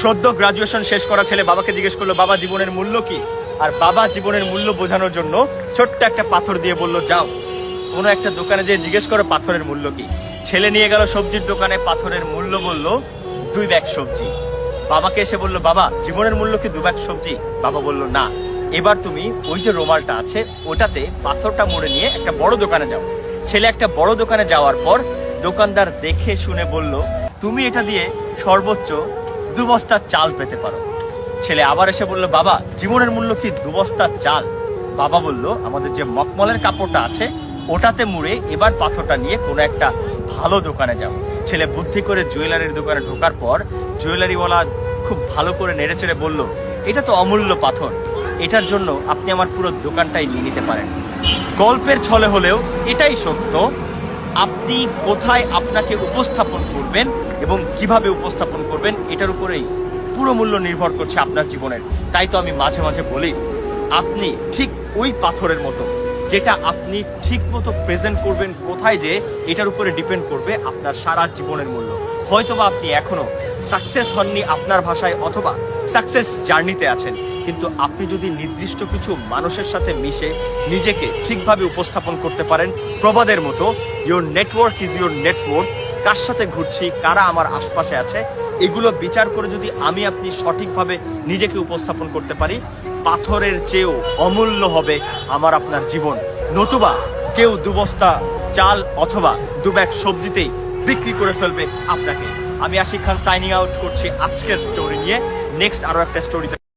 সদ্য গ্রাজুয়েশন শেষ করা ছেলে বাবাকে জিজ্ঞেস করলো, বাবা জীবনের মূল্য কি? আর বাবা জীবনের মূল্য বোঝানোর জন্য ছোট্ট একটা পাথর দিয়ে বলল, যাও কোনো একটা দোকানে যেয়ে জিজ্ঞেস করো পাথরের মূল্য কি। ছেলে নিয়ে গেল সবজির দোকানে, পাথরের মূল্য বলল 2 ব্যাগ সবজি। বাবাকে এসে বলল, বাবা জীবনের মূল্য কি 2 ব্যাগ সবজি? বাবা বলল, না, এবার তুমি ওই যে রুমালটা আছে ওটাতে পাথরটা মুড়ে নিয়ে একটা বড় দোকানে যাও। ছেলে একটা বড় দোকানে যাওয়ার পর দোকানদার দেখে শুনে বলল, তুমি এটা দিয়ে সর্বোচ্চ 2 বস্তা চাল পেতে পারো। ছেলে আবার এসে বলল, বাবা জীবনের মূল্য কি 2 বস্তা চাল? বাবা বলল, আমাদের যে মকমলের কাপড়টা আছে ওটাতে মুড়ে এবার পাথরটা নিয়ে কোনো একটা ভালো দোকানে যাও। ছেলে বুদ্ধি করে জুয়েলারির দোকানে ঢোকার পর জুয়েলারিওয়ালা খুব ভালো করে নেড়ে চেড়ে বলল, এটা তো অমূল্য পাথর, এটার জন্য আপনি আমার পুরো দোকানটাই নিয়ে নিতে পারেন। গল্পের ছলে হলেও এটাই সত্য, আপনি কোথায় আপনাকে উপস্থাপন করবেন এবং কিভাবে উপস্থাপন করবেন এটার উপরেই পুরো মূল্য নির্ভর করছে আপনার জীবনের। তাই তো আমি মাঝে মাঝে বলি, আপনি ঠিক ওই পাথরের মতো, যেটা আপনি ঠিক মতো প্রেজেন্ট করবেন কোথায় যে এটার উপরে ডিপেন্ড করবে আপনার সারা জীবনের মূল্য। হয়তোবা আপনি এখনো সাকসেস হননি আপনার ভাষায়, অথবা সাকসেস জার্নিতে আছেন, কিন্তু আপনি যদি নির্দিষ্ট কিছু মানুষের সাথে মিশে নিজেকে ঠিকভাবে উপস্থাপন করতে পারেন, প্রবাদের মতো your network is your network, কার সাথে ঘুরছি, কারা আমার আশপাশে আছে, এগুলো বিচার করে যদি আমি আপনি সঠিকভাবে নিজেকে উপস্থাপন করতে পারি, পাথরের চেয়েও অমূল্য হবে আমার আপনার জীবন। নতুবা কেউ 2 বস্তা চাল অথবা 2 ব্যাগ সবজিতেই বিক্রি করে ফেলবে আপনাকে। আমি আশিক খান সাইনিং আউট করছি আজকের স্টোরি নিয়ে। নেক্সট আরো একটা স্টোরিতে